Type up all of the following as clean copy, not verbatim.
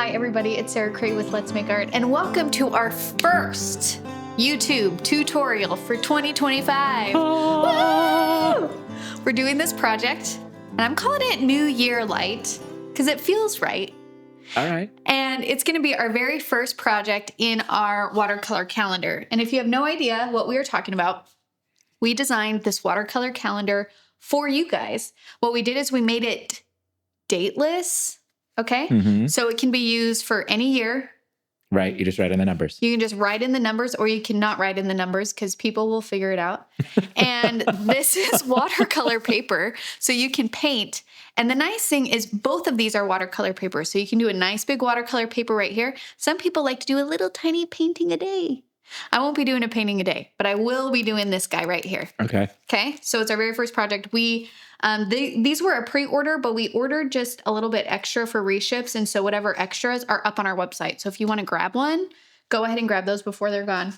Hi everybody, it's Sarah Cray with Let's Make Art, and welcome to our first YouTube tutorial for 2025. Woo! We're doing this project, and I'm calling it New Year Light, because it feels right. All right. And it's going to be our very first project in our watercolor calendar. And if you have no idea what we are talking about, we designed this watercolor calendar for you guys. What we did is we made it dateless. Okay. Mm-hmm. So it can be used for any year. Right. You just write in the numbers. You can just write in the numbers, or you cannot write in the numbers because people will figure it out. And this is watercolor paper, so you can paint. And the nice thing is both of these are watercolor paper. So you can do a nice big watercolor paper right here. Some people like to do a little tiny painting a day. I won't be doing a painting a day, but I will be doing this guy right here. Okay. Okay. So it's our very first project. These were a pre-order, but we ordered just a little bit extra for reships. And so whatever extras are up on our website. So if you want to grab one, go ahead and grab those before they're gone.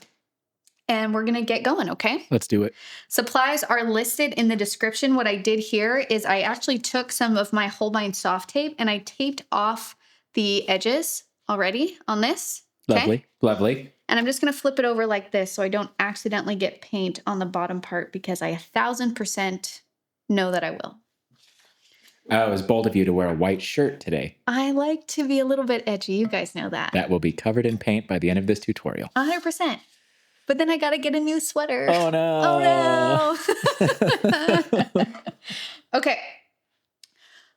And we're going to get going. Okay. Let's do it. Supplies are listed in the description. What I did here is I actually took some of my Holbein soft tape and I taped off the edges already on this. Okay? Lovely. Lovely. And I'm just going to flip it over like this so I don't accidentally get paint on the bottom part, because I 1,000% know that I will. It was bold of you to wear a white shirt today. I like to be a little bit edgy. You guys know that. That will be covered in paint by the end of this tutorial. 100%. But then I got to get a new sweater. Oh, no. Oh, no. Okay.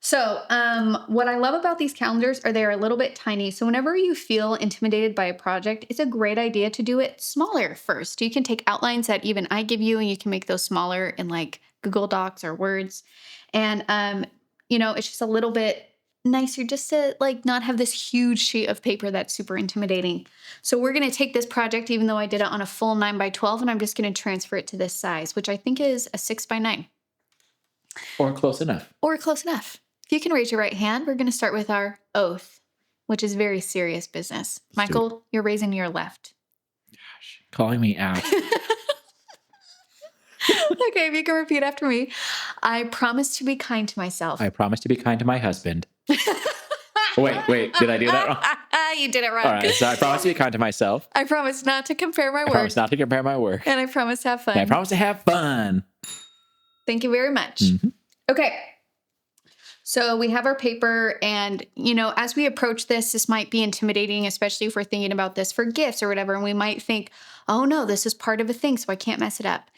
So what I love about these calendars are they're a little bit tiny. So whenever you feel intimidated by a project, it's a great idea to do it smaller first. You can take outlines that even I give you and you can make those smaller in like Google Docs or Words. And, it's just a little bit nicer just to like not have this huge sheet of paper that's super intimidating. So we're going to take this project, even though I did it on a full 9x12, and I'm just going to transfer it to this size, which I think is a 6x9. Or close enough. Or close enough. If you can raise your right hand, we're going to start with our oath, which is very serious business. Michael, you're raising your left. Gosh, calling me out. Okay, if you can repeat after me. I promise to be kind to myself. I promise to be kind to my husband. Wait, did I do that wrong? You did it wrong. All right, so I promise to be kind to myself. I promise not to compare my work. I promise not to compare my work. And I promise to have fun. And I promise to have fun. Thank you very much. Mm-hmm. Okay. So we have our paper, and, as we approach this might be intimidating, especially if we're thinking about this for gifts or whatever. And we might think, oh no, this is part of a thing, so I can't mess it up.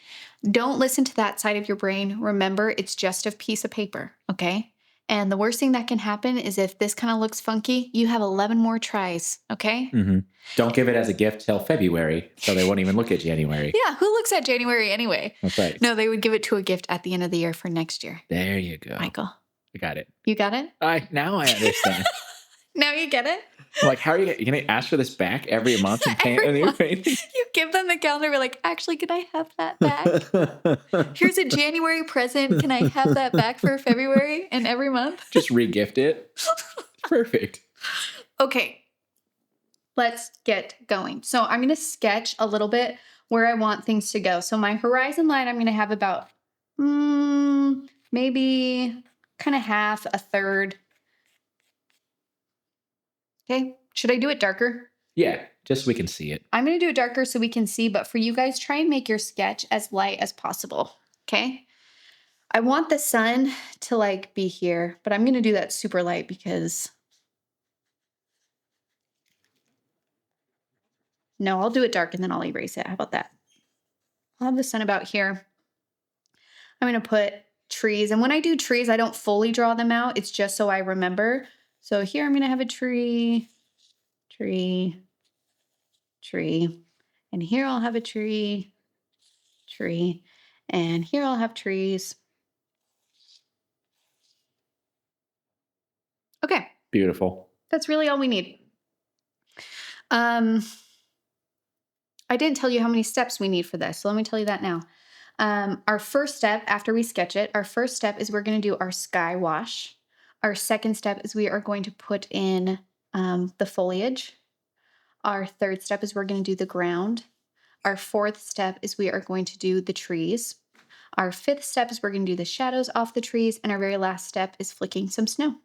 Don't listen to that side of your brain. Remember, it's just a piece of paper, okay? And the worst thing that can happen is if this kind of looks funky, you have 11 more tries, okay? Mm-hmm. Don't give it as a gift till February, so they won't even look at January. Yeah, who looks at January anyway? That's right. No, they would give it to a gift at the end of the year for next year. There you go. Michael. I got it. You got it? Now I understand. Now you get it? I'm like, how are you going to ask for this back every month and paint a new painting? You give them the calendar. We're like, actually, can I have that back? Here's a January present. Can I have that back for February and every month? Just re-gift it. Perfect. Okay. Let's get going. So I'm going to sketch a little bit where I want things to go. So my horizon line, I'm going to have about maybe kind of half, a third. Okay. Should I do it darker? Yeah, just so we can see it. I'm going to do it darker so we can see, but for you guys, try and make your sketch as light as possible. Okay. I want the sun to like be here, but I'm going to do that super light because no, I'll do it dark and then I'll erase it. How about that? I'll have the sun about here. I'm going to put trees. And when I do trees, I don't fully draw them out. It's just so I remember. So here I'm going to have a tree. And here I'll have a tree. And here I'll have trees. Okay. Beautiful. That's really all we need. I didn't tell you how many steps we need for this, so let me tell you that now. Our first step after we sketch it, is we're going to do our sky wash. Our second step is we are going to put in the foliage. Our third step is we're going to do the ground. Our fourth step is we are going to do the trees. Our fifth step is we're going to do the shadows off the trees. And our very last step is flicking some snow.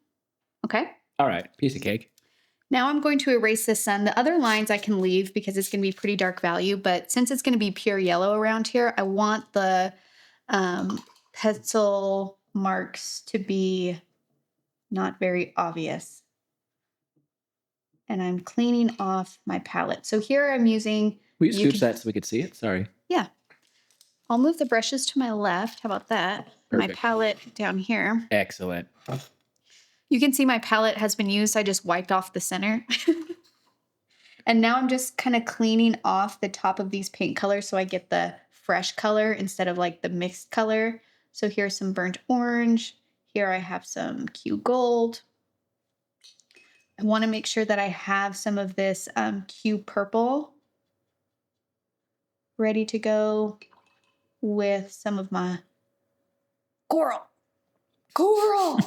Okay? All right. Piece of cake. Now I'm going to erase the sun. The other lines I can leave because it's going to be pretty dark value, but since it's going to be pure yellow around here, I want the pencil marks to be not very obvious. And I'm cleaning off my palette. So here I'm using... Will you scooch that so we could see it? Sorry. Yeah. I'll move the brushes to my left. How about that? Perfect. My palette down here. Excellent. You can see my palette has been used. I just wiped off the center. And now I'm just kind of cleaning off the top of these paint colors so I get the fresh color instead of like the mixed color. So here's some burnt orange. Here I have some Q gold. I want to make sure that I have some of this Q purple ready to go with some of my coral. Coral!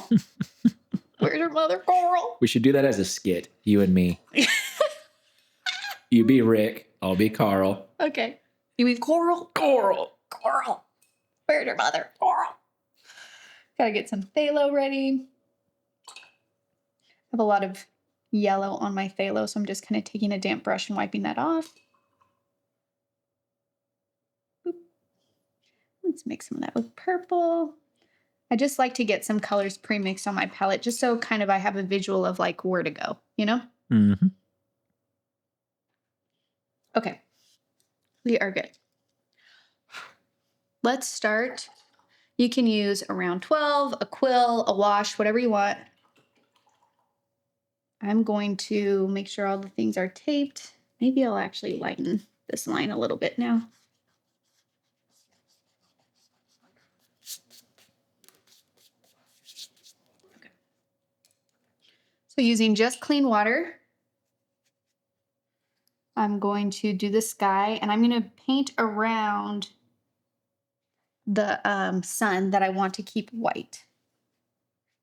Where's your mother, Coral? We should do that as a skit, you and me. You be Rick, I'll be Carl. Okay. You mean Coral? Coral! Coral. Where's your mother? Coral. Gotta get some phthalo ready. I have a lot of yellow on my phthalo, so I'm just kind of taking a damp brush and wiping that off. Boop. Let's mix some of that with purple. I just like to get some colors pre-mixed on my palette just so kind of I have a visual of like where to go, you know? Mm-hmm. Okay. We are good. Let's start. You can use a round 12, a quill, a wash, whatever you want. I'm going to make sure all the things are taped. Maybe I'll actually lighten this line a little bit now. Okay. So using just clean water, I'm going to do the sky, and I'm going to paint around the sun that I want to keep white.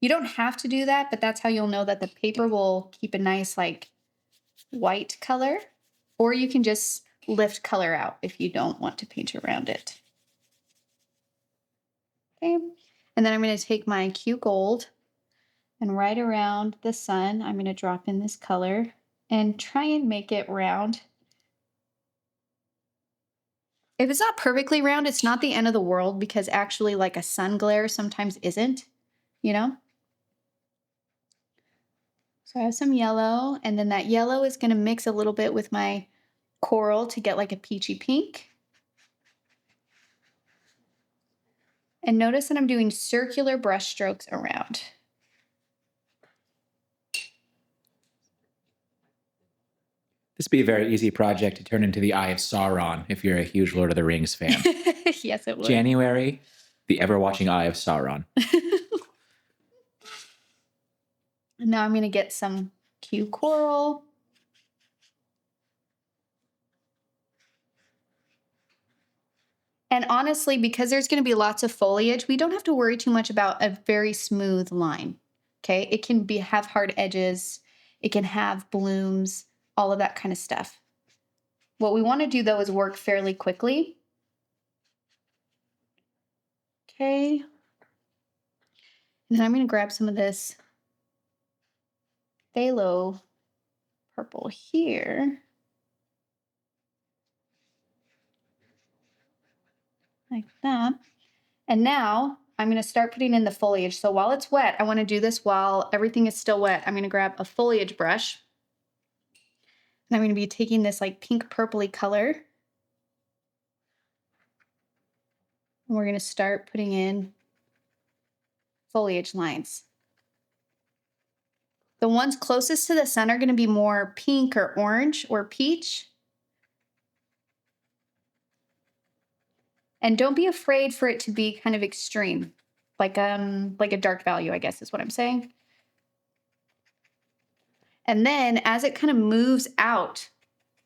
You don't have to do that, but that's how you'll know that the paper will keep a nice like white color, or you can just lift color out if you don't want to paint around it. Okay, and then I'm going to take my Q gold and right around the sun, I'm going to drop in this color and try and make it round. If it's not perfectly round, it's not the end of the world because actually like a sun glare sometimes isn't, you know? So I have some yellow, and then that yellow is going to mix a little bit with my coral to get like a peachy pink. And notice that I'm doing circular brush strokes around. This would be a very easy project to turn into the Eye of Sauron if you're a huge Lord of the Rings fan. Yes, it would. January, the ever-watching Eye of Sauron. And now I'm going to get some Q coral. And honestly, because there's going to be lots of foliage, we don't have to worry too much about a very smooth line. Okay, it can have hard edges, it can have blooms, all of that kind of stuff. What we want to do though is work fairly quickly. Okay. And then I'm going to grab some of this phthalo purple here. Like that. And now I'm going to start putting in the foliage. So while it's wet, I want to do this while everything is still wet. I'm going to grab a foliage brush. And I'm going to be taking this like pink purpley color. And we're going to start putting in foliage lines. The ones closest to the sun are going to be more pink or orange or peach. And don't be afraid for it to be kind of extreme, like a dark value, I guess is what I'm saying. And then as it kind of moves out,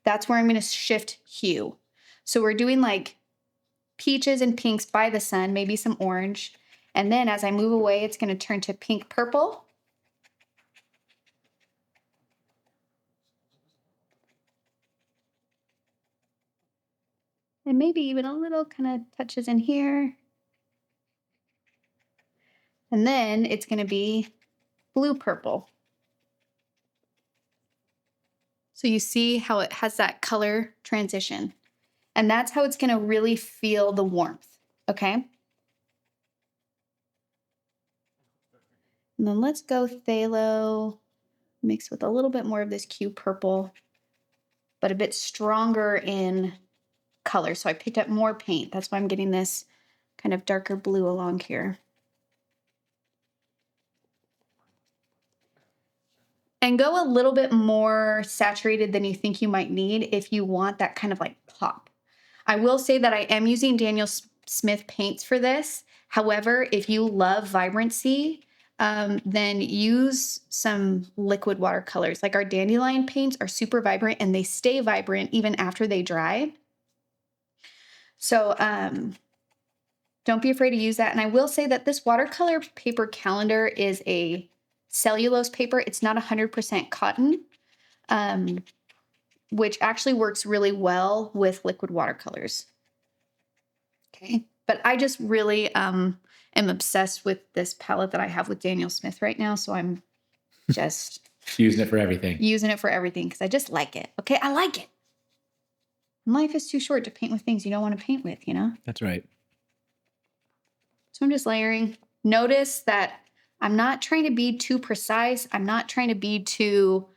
that's where I'm going to shift hue. So we're doing like peaches and pinks by the sun, maybe some orange. And then as I move away, it's going to turn to pink purple. And maybe even a little kind of touches in here. And then it's going to be blue purple. So you see how it has that color transition. And that's how it's going to really feel the warmth. Okay. And then let's go phthalo mixed with a little bit more of this Q purple, but a bit stronger in color. So I picked up more paint. That's why I'm getting this kind of darker blue along here. And go a little bit more saturated than you think you might need if you want that kind of like pop. I will say that I am using Daniel Smith paints for this. However, if you love vibrancy, then use some liquid watercolors. Like our Dandelion paints are super vibrant and they stay vibrant even after they dry. So don't be afraid to use that. And I will say that this watercolor paper calendar is a cellulose paper. It's not 100% cotton, which actually works really well with liquid watercolors. Okay. But I just really am obsessed with this palette that I have with Daniel Smith right now. So I'm just using it for everything. Using it for everything because I just like it. Okay. I like it. Life is too short to paint with things you don't want to paint with, you know? That's right. So I'm just layering. Notice that I'm not trying to be too precise. I'm not trying to be too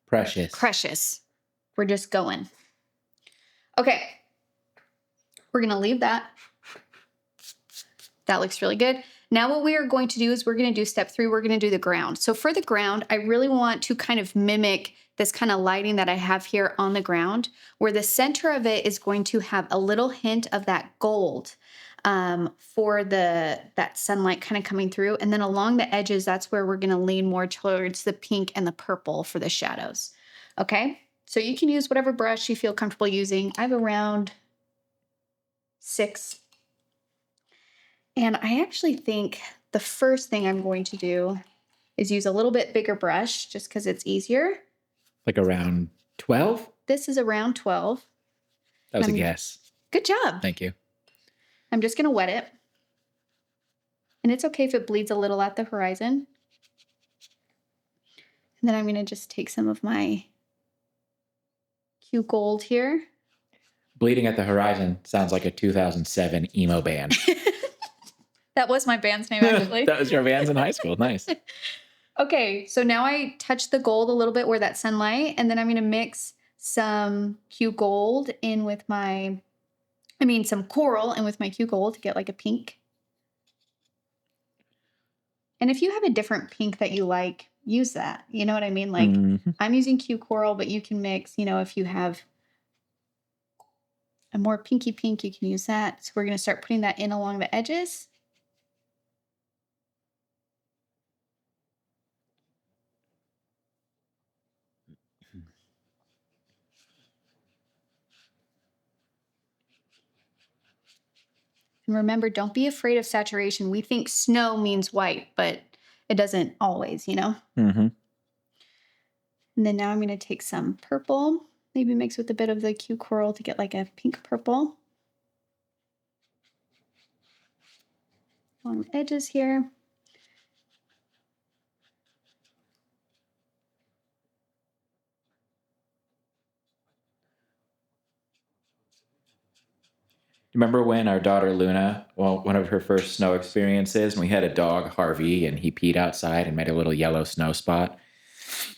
precious. We're just going. Okay. We're going to leave that. That looks really good. Now what we are going to do is we're going to do step 3. We're going to do the ground. So for the ground, I really want to kind of mimic this kind of lighting that I have here on the ground, where the center of it is going to have a little hint of that gold for that sunlight kind of coming through. And then along the edges, that's where we're going to lean more towards the pink and the purple for the shadows. Okay. So you can use whatever brush you feel comfortable using. I have around 6. And I actually think the first thing I'm going to do is use a little bit bigger brush just because it's easier. Like around 12? This is around 12. That was a guess. Good job. Thank you. I'm just going to wet it. And it's okay if it bleeds a little at the horizon. And then I'm going to just take some of my Q Gold here. Bleeding at the Horizon sounds like a 2007 emo band. That was my band's name, actually. That was your band's in high school. Nice. Okay, so now I touch the gold a little bit where that sunlight, and then I'm going to mix some Q Gold in with some coral in with my Q Gold to get like a pink. And if you have a different pink that you like, use that. You know what I mean? Like I'm using Q Coral, but you can mix, if you have a more pinky pink, you can use that. So we're going to start putting that in along the edges. And remember, don't be afraid of saturation. We think snow means white, but it doesn't always, Mm-hmm. And then now I'm going to take some purple, maybe mix with a bit of the Q Coral to get like a pink purple along the edges here. Remember when our daughter Luna, one of her first snow experiences, and we had a dog, Harvey, and he peed outside and made a little yellow snow spot.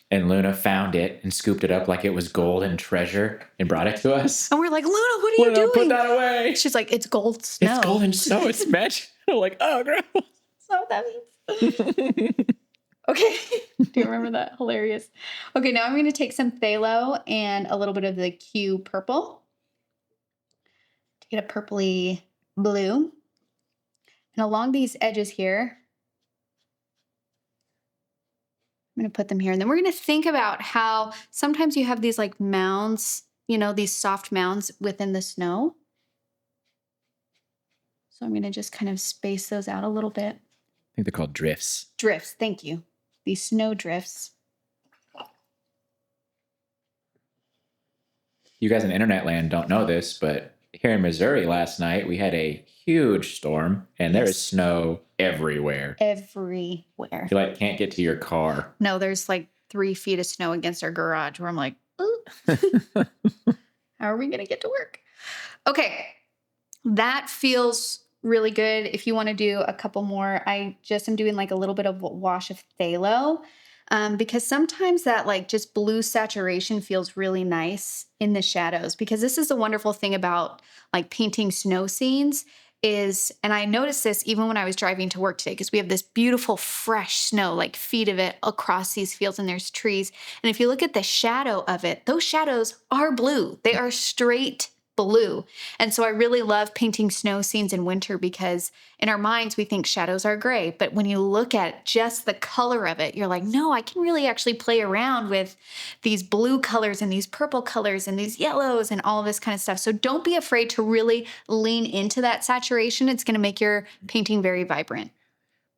And Luna found it and scooped it up like it was gold and treasure and brought it to us. And we're like, Luna, what are you doing? Put that away. She's like, it's gold snow. It's gold and snow. It's magic. We're like, oh, gross. That's not what that means. Okay. Do you remember that? Hilarious. Okay, now I'm going to take some phthalo and a little bit of the Q Purple to get a purpley blue. And along these edges here, I'm going to put them here. And then we're going to think about how sometimes you have these like mounds, these soft mounds within the snow. So I'm going to just kind of space those out a little bit. I think they're called drifts. Drifts, thank you. These snow drifts. You guys in internet land don't know this, but here in Missouri last night, we had a huge storm, and there is snow everywhere. Everywhere. You can't get to your car. No, there's like 3 feet of snow against our garage where I'm like, ooh, how are we going to get to work? Okay. That feels really good. If you want to do a couple more, I just am doing like a little bit of a wash of phthalo, because sometimes that like just blue saturation feels really nice in the shadows, because this is the wonderful thing about like painting snow scenes is, and I noticed this even when I was driving to work today, because we have this beautiful fresh snow, like feet of it across these fields, and there's trees. And if you look at the shadow of it, those shadows are blue. They are straight blue. And so I really love painting snow scenes in winter, because in our minds, we think shadows are gray. But when you look at just the color of it, you're like, no, I can really actually play around with these blue colors and these purple colors and these yellows and all of this kind of stuff. So don't be afraid to really lean into that saturation. It's going to make your painting very vibrant.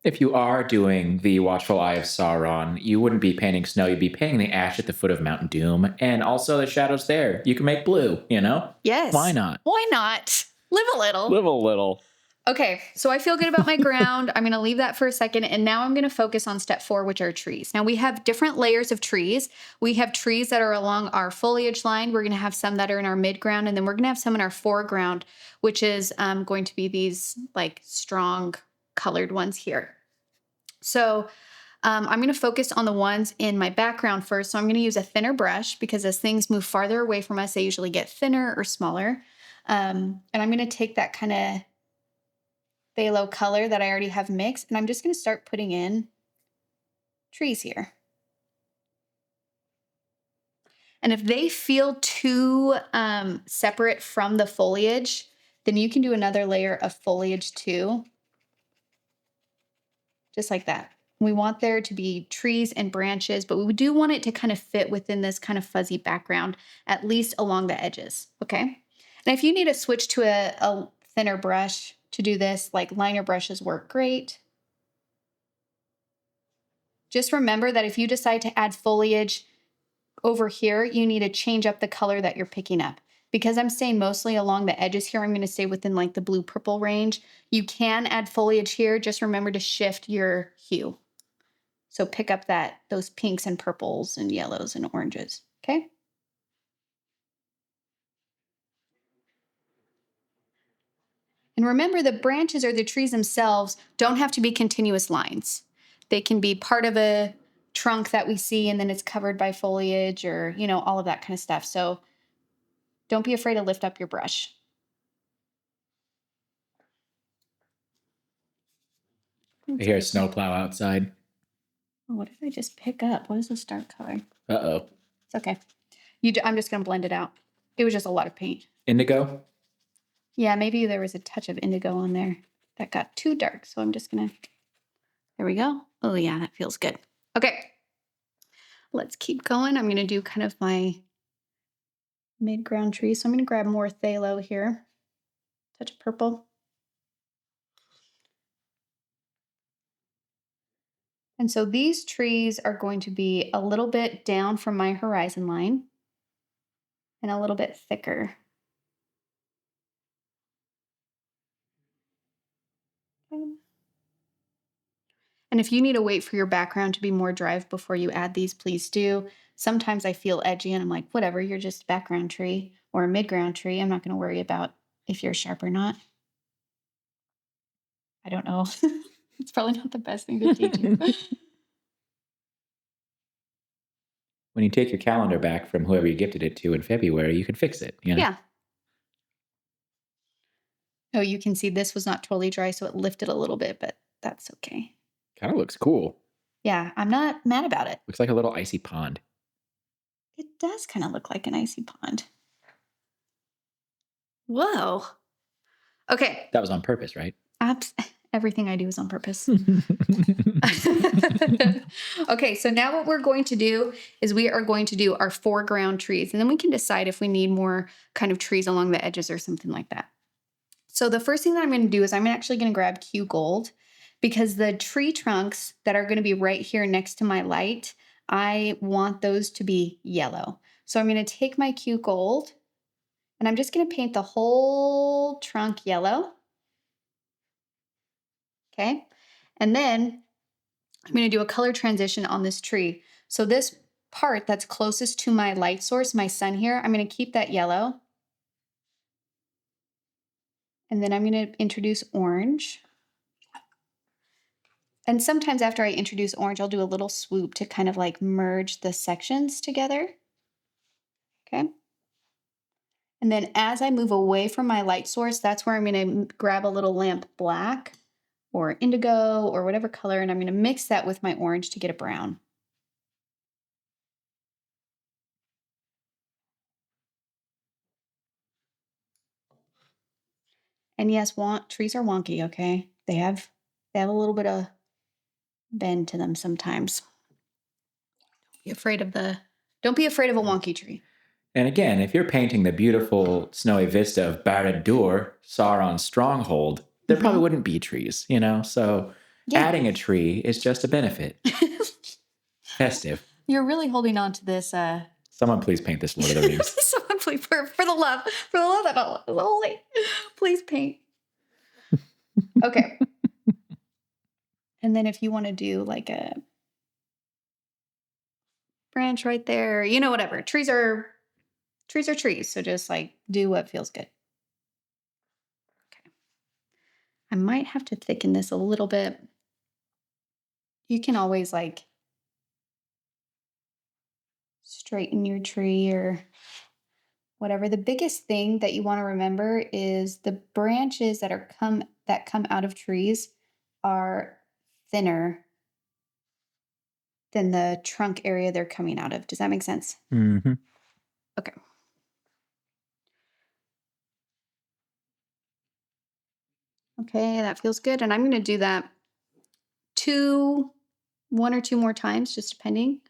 If you are doing the Watchful Eye of Sauron, you wouldn't be painting snow. You'd be painting the ash at the foot of Mount Doom. And also the shadows there. You can make blue, you know? Yes. Why not? Why not? Live a little. Live a little. Okay, so I feel good about my ground. I'm going to leave that for a second. And now I'm going to focus on step 4, which are trees. Now we have different layers of trees. We have trees that are along our foliage line. We're going to have some that are in our midground. And then we're going to have some in our foreground, which is going to be these like strong colored ones here. So I'm going to focus on the ones in my background first. So I'm going to use a thinner brush, because as things move farther away from us, they usually get thinner or smaller. And I'm going to take that kind of phthalo color that I already have mixed, and I'm just going to start putting in trees here. And if they feel too separate from the foliage, then you can do another layer of foliage too. Just like that. We want there to be trees and branches, but we do want it to kind of fit within this kind of fuzzy background, at least along the edges, okay? And if you need to switch to a thinner brush to do this, like liner brushes work great. Just remember that if you decide to add foliage over here, you need to change up the color that you're picking up. Because I'm staying mostly along the edges here, I'm going to stay within like the blue-purple range. You can add foliage here. Just remember to shift your hue. So pick up those pinks and purples and yellows and oranges, okay? And remember, the branches or the trees themselves don't have to be continuous lines. They can be part of a trunk that we see and then it's covered by foliage, or, you know, all of that kind of stuff. So don't be afraid to lift up your brush. I hear a snowplow outside. Oh, what did I just pick up? What is the start color? Uh-oh. It's okay. I'm just going to blend it out. It was just a lot of paint. Indigo? Yeah, maybe there was a touch of indigo on there. That got too dark, so I'm just going to... There we go. Oh, yeah, that feels good. Okay. Let's keep going. I'm going to do kind of my mid-ground tree. So I'm going to grab more phthalo here. Touch of purple. And so these trees are going to be a little bit down from my horizon line and a little bit thicker. And if you need to wait for your background to be more dry before you add these, please do. Sometimes I feel edgy and I'm like, whatever, you're just a background tree or a mid-ground tree. I'm not going to worry about if you're sharp or not. I don't know. It's probably not the best thing to teach you. When you take your calendar back from whoever you gifted it to in February, you can fix it. You know? Yeah. Oh, you can see this was not totally dry, so it lifted a little bit, but that's okay. Kind of looks cool. Yeah, I'm not mad about it. Looks like a little icy pond. It does kind of look like an icy pond. Whoa. Okay. That was on purpose, right? Everything I do is on purpose. Okay, so now what we're going to do is we are going to do our foreground trees, and then we can decide if we need more kind of trees along the edges or something like that. So the first thing that I'm going to do is I'm actually going to grab Q Gold, because the tree trunks that are going to be right here next to my light, I want those to be yellow. So I'm going to take my Q Gold and I'm just going to paint the whole trunk yellow. Okay. And then I'm going to do a color transition on this tree. So this part that's closest to my light source, my sun here, I'm going to keep that yellow. And then I'm going to introduce orange. And sometimes after I introduce orange, I'll do a little swoop to kind of like merge the sections together. Okay. And then as I move away from my light source, that's where I'm going to grab a little lamp black or indigo or whatever color, and I'm going to mix that with my orange to get a brown. And yes, trees are wonky, okay? They have a little bit of bend to them sometimes. Don't be afraid of a wonky tree. And again, if you're painting the beautiful snowy vista of Barad-dûr, Sauron's stronghold, there probably wouldn't be trees, you know? So adding a tree is just a benefit. Festive. You're really holding on to this. Someone please paint this Lord of the Rings. Someone please, for the love that all is holy, please paint. Okay. And then if you want to do like a branch right there, you know, whatever. Trees are trees. So just like do what feels good. Okay. I might have to thicken this a little bit. You can always like straighten your tree or whatever. The biggest thing that you want to remember is the branches that come out of trees are thinner than the trunk area they're coming out of. Does that make sense? Mm-hmm. Okay. Okay, that feels good. And I'm going to do that one or two more times, just depending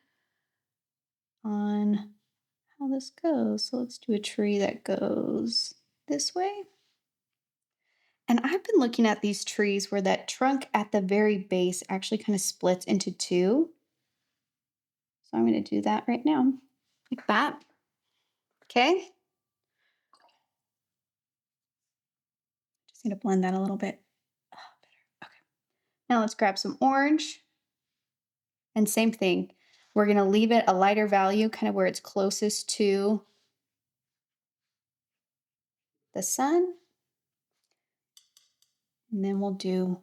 on how this goes. So let's do a tree that goes this way. And I've been looking at these trees where that trunk at the very base actually kind of splits into two. So I'm going to do that right now, like that. Okay. Just need to blend that a little bit. Oh, better. Okay. Now let's grab some orange. And same thing. We're going to leave it a lighter value, kind of where it's closest to the sun. And then we'll do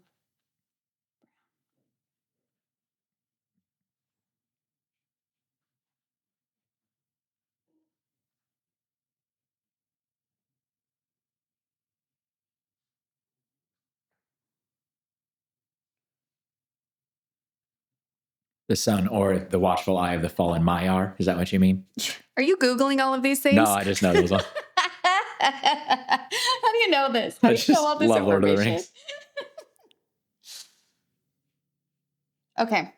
the sun or the watchful eye of the fallen Maiar. Is that what you mean? Are you Googling all of these things? No, I just know those. How do you know this? How do you know all this love Lord of the information? Rings. Okay.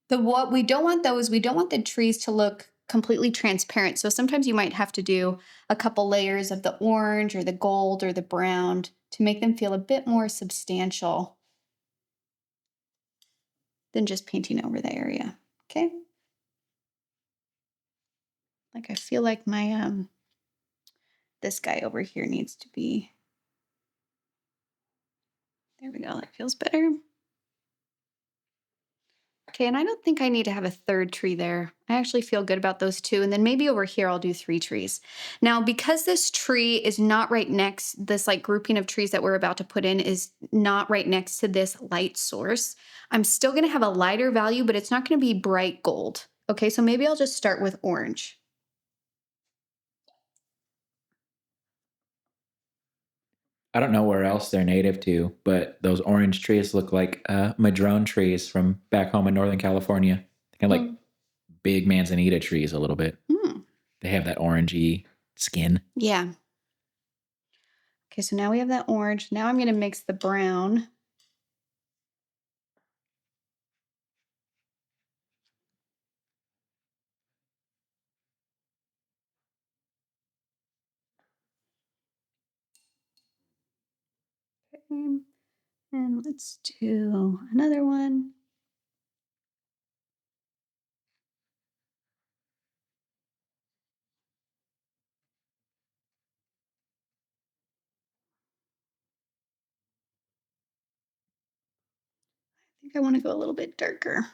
What we don't want though is we don't want the trees to look completely transparent. So sometimes you might have to do a couple layers of the orange or the gold or the brown to make them feel a bit more substantial than just painting over the area. Okay. Like I feel like my this guy over here needs to be. There we go. That feels better. Okay, and I don't think I need to have a third tree there. I actually feel good about those two. And then maybe over here, I'll do 3 trees. Now, because this tree is not right next, this like grouping of trees that we're about to put in is not right next to this light source, I'm still going to have a lighter value, but it's not going to be bright gold. Okay, so maybe I'll just start with orange. I don't know where else they're native to, but those orange trees look like madrone trees from back home in Northern California. Kind of like big manzanita trees a little bit. They have that orangey skin. Yeah. Okay, so now we have that orange. Now I'm going to mix the brown. Okay. And let's do another one. I think I want to go a little bit darker.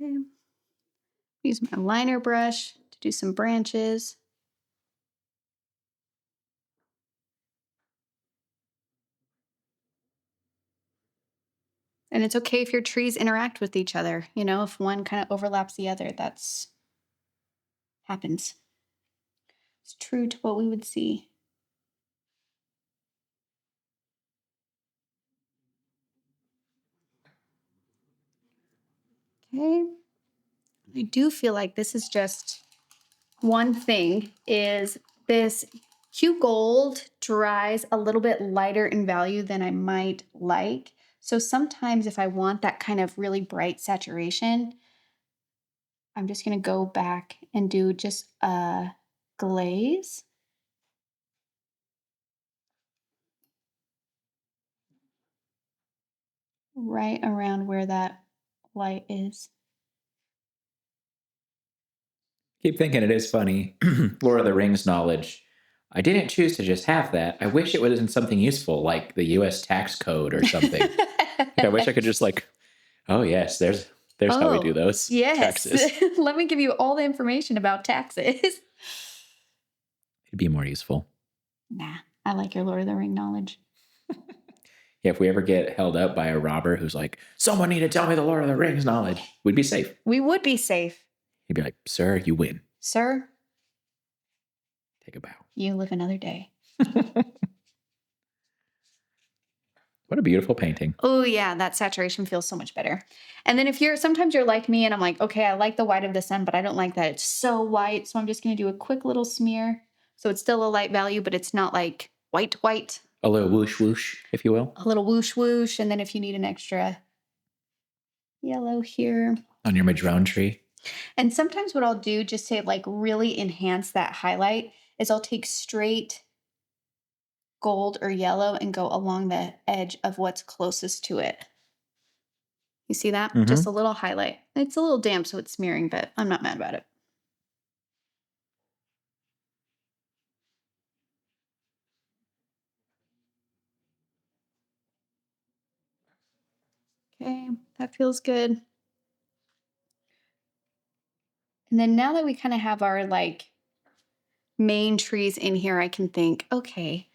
Okay. Use my liner brush to do some branches. And it's okay if your trees interact with each other. You know, if one kind of overlaps the other, that's happens. It's true to what we would see. Okay. I do feel like this is just one thing is this Q Gold dries a little bit lighter in value than I might like. So sometimes if I want that kind of really bright saturation, I'm just going to go back and do just a glaze. Right around where that light is. Keep thinking it is funny. Lord of the Rings knowledge. I didn't choose to just have that. I wish it was in something useful, like the U.S. tax code or something. Like, I wish I could just oh yes, there's how we do those yes. taxes. Let me give you all the information about taxes. It'd be more useful. Nah, I like your Lord of the Ring knowledge. Yeah, if we ever get held up by a robber who's like, someone need to tell me the Lord of the Rings knowledge, we'd be safe. We would be safe. He'd be like, sir, you win. Sir, take a bow. You live another day. What a beautiful painting. Oh yeah, that saturation feels so much better. And then sometimes you're like me and I'm like, okay, I like the white of the sun, but I don't like that it's so white. So I'm just going to do a quick little smear. So it's still a light value, but it's not like white. A little whoosh whoosh, if you will. A little whoosh whoosh. And then if you need an extra yellow here. On your madrone tree. And sometimes what I'll do just to like really enhance that highlight is I'll take straight gold or yellow and go along the edge of what's closest to it. You see that? Mm-hmm. Just a little highlight. It's a little damp, so it's smearing, but I'm not mad about it. Okay, that feels good. And then now that we kind of have our like main trees in here, I can think, okay,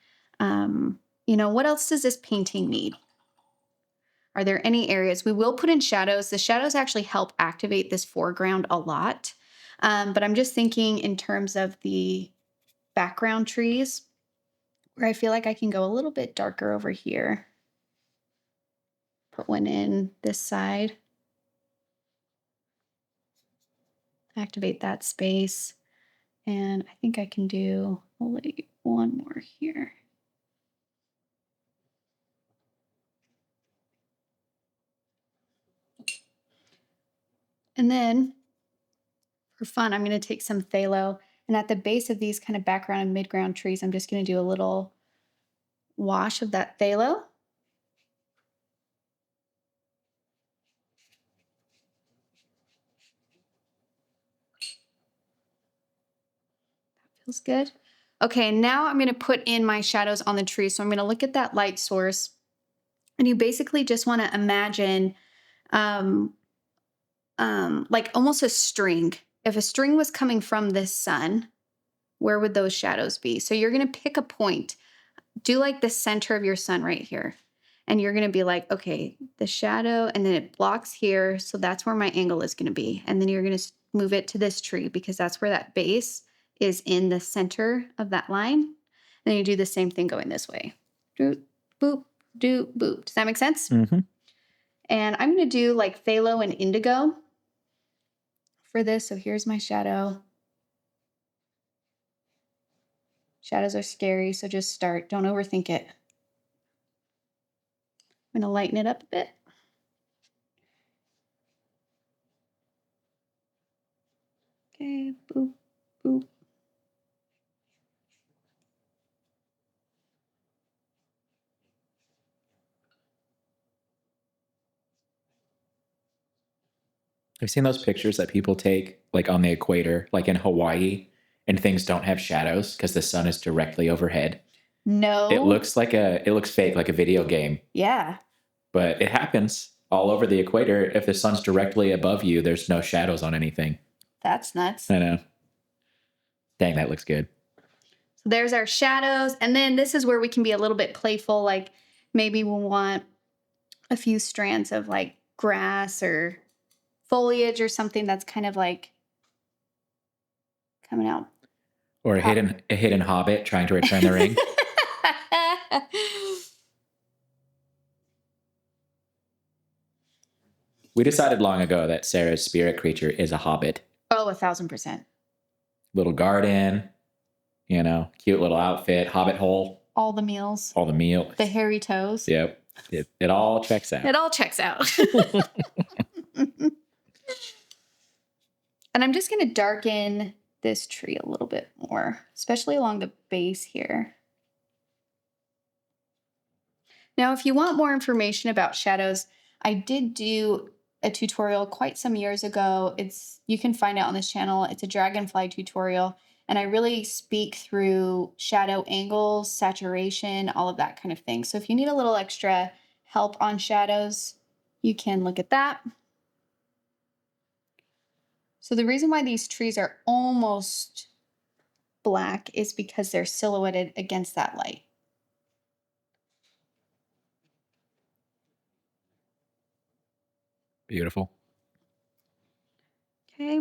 what else does this painting need? Are there any areas? We will put in shadows. The shadows actually help activate this foreground a lot. But I'm just thinking in terms of the background trees, where I feel like I can go a little bit darker over here. Put one in this side. Activate that space. And I think I can do only one more here. And then for fun, I'm going to take some phthalo. And at the base of these kind of background and midground trees, I'm just going to do a little wash of that phthalo. That feels good. Okay, now I'm going to put in my shadows on the tree. So I'm going to look at that light source. And you basically just want to imagine like almost a string. If a string was coming from this sun, where would those shadows be? So you're going to pick a point. Do like the center of your sun right here. And you're going to be like, okay, the shadow, and then it blocks here. So that's where my angle is going to be. And then you're going to move it to this tree because that's where that base is in the center of that line. And then you do the same thing going this way. Do, boop, do, boop. Does that make sense? Mm-hmm. And I'm going to do like phthalo and indigo for this. So here's my shadow. Shadows are scary, so just start. Don't overthink it. I'm going to lighten it up a bit. Okay, boop, boop. I've seen those pictures that people take like on the equator, like in Hawaii, and things don't have shadows because the sun is directly overhead. No. It looks fake, like a video game. Yeah. But it happens all over the equator, if the sun's directly above you, there's no shadows on anything. That's nuts. I know. Dang, that looks good. So there's our shadows. And then this is where we can be a little bit playful. Like maybe we'll want a few strands of like grass or foliage or something that's kind of like coming out. Or a hidden hobbit trying to return the ring. We decided long ago that Sarah's spirit creature is a hobbit. Oh, 1,000%. Little garden, cute little outfit, hobbit hole. All the meals. All the meal. The hairy toes. Yep. It all checks out. It all checks out. And I'm just going to darken this tree a little bit more, especially along the base here. Now, if you want more information about shadows, I did do a tutorial quite some years ago. You can find it on this channel. It's a dragonfly tutorial, and I really speak through shadow angles, saturation, all of that kind of thing. So if you need a little extra help on shadows, you can look at that. So the reason why these trees are almost black is because they're silhouetted against that light. Beautiful. Okay.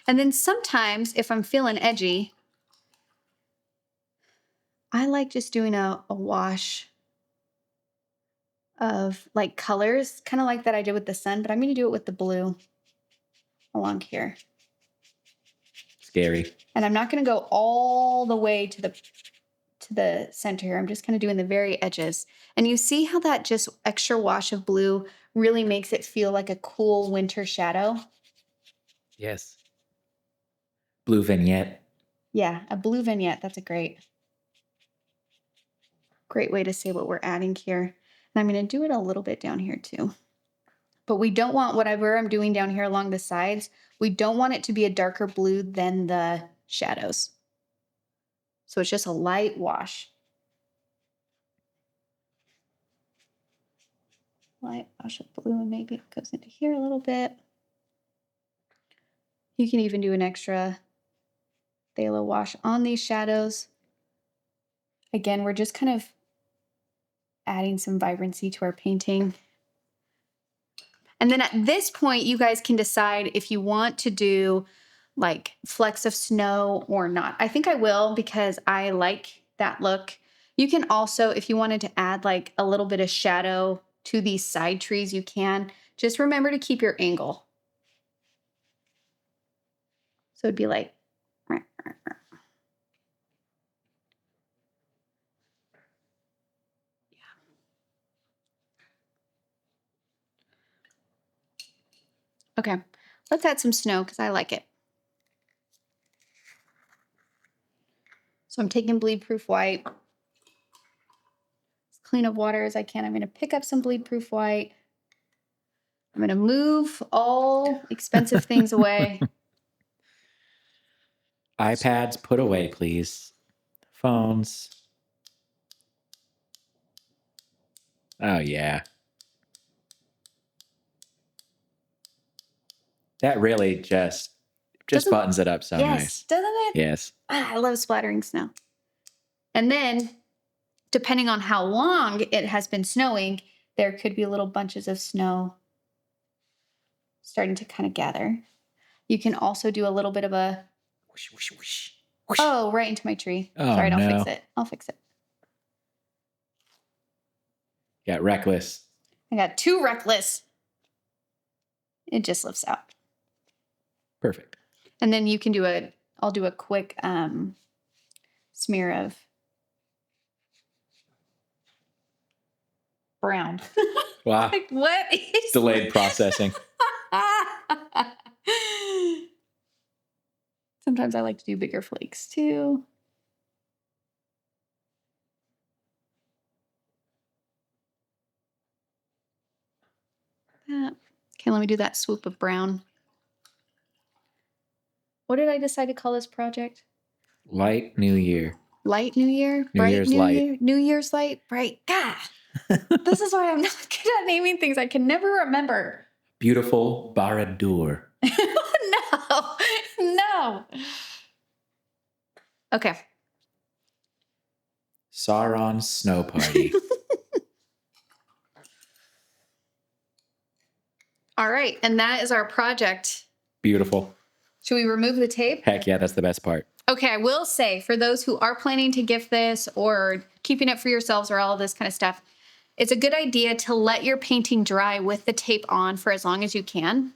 And then sometimes if I'm feeling edgy, I like just doing a wash of like colors, kind of like that I did with the sun, but I'm going to do it with the blue along here. Scary. And I'm not going to go all the way to the center here. I'm just kind of doing the very edges. And you see how that just extra wash of blue really makes it feel like a cool winter shadow? Yes. Blue vignette. Yeah, a blue vignette. That's a great way to say what we're adding here. And I'm going to do it a little bit down here too. But we don't want whatever I'm doing down here along the sides, we don't want it to be a darker blue than the shadows. So it's just a light wash. Light wash of blue, and maybe it goes into here a little bit. You can even do an extra phthalo wash on these shadows. Again, we're just kind of adding some vibrancy to our painting. And then at this point, you guys can decide if you want to do like flecks of snow or not. I think I will because I like that look. You can also, if you wanted to add like a little bit of shadow to these side trees, you can. Just remember to keep your angle. So it'd be like, okay, let's add some snow because I like it. So I'm taking bleed-proof white. As clean of water as I can. I'm going to pick up some bleed-proof white. I'm going to move all expensive things away. iPads, put away, please. Phones. Oh, yeah. That really just buttons it up so nice. Doesn't it? Yes. I love splattering snow. And then, depending on how long it has been snowing, there could be little bunches of snow starting to kind of gather. You can also do a little bit of a whoosh, whoosh, whoosh, whoosh. Oh, right into my tree. Oh, sorry, no. I'll fix it. Got reckless. I got too reckless. It just lifts out. Perfect. And then you can I'll do a quick smear of brown. Wow. Like, what is delayed processing? Sometimes I like to do bigger flakes too. Okay, let me do that swoop of brown. What did I decide to call this project? Light New Year. Light New Year? New Bright Year's New light. Year? New Year's light? Bright. Gah! This is why I'm not good at naming things. I can never remember. Beautiful Barad-dûr. No. Okay. Sauron's Snow Party. All right. And that is our project. Beautiful. Should we remove the tape? Heck yeah, that's the best part. Okay, I will say, for those who are planning to gift this or keeping it for yourselves or all of this kind of stuff, it's a good idea to let your painting dry with the tape on for as long as you can.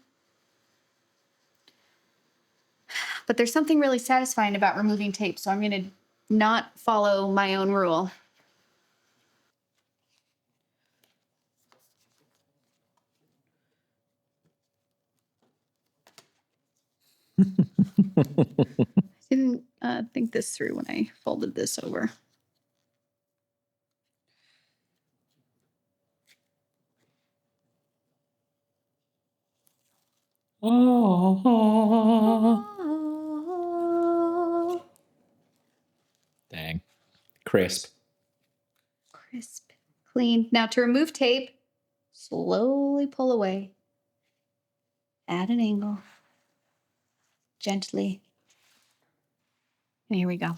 But there's something really satisfying about removing tape, so I'm going to not follow my own rule. I didn't think this through when I folded this over. Oh. Dang. Crisp. Crisp. Clean. Now to remove tape, slowly pull away. At an angle. Gently. And here we go.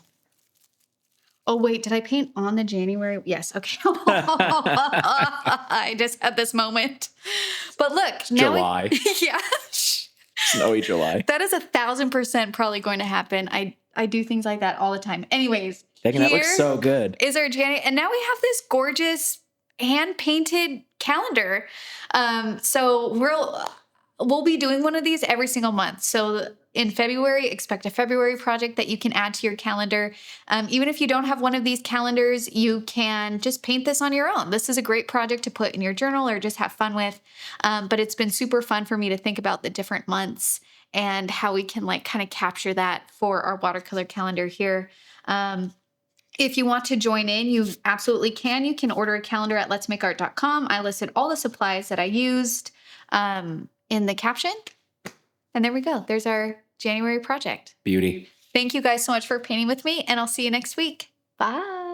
Oh, wait, did I paint on the January? Yes, okay. I just had this moment. But look. Now July. Yeah. Snowy July. That is 1,000% probably going to happen. I do things like that all the time. Anyways. Dang, that looks so good. Is our January, and now we have this gorgeous hand-painted calendar. So we'll be doing one of these every single month. So in February, expect a February project that you can add to your calendar. Even if you don't have one of these calendars, you can just paint this on your own. This is a great project to put in your journal or just have fun with. But it's been super fun for me to think about the different months and how we can like kind of capture that for our watercolor calendar here. If you want to join in, you absolutely can. You can order a calendar at letsmakeart.com. I listed all the supplies that I used in the caption. And there we go. There's our January project. Beauty. Thank you guys so much for painting with me, and I'll see you next week. Bye.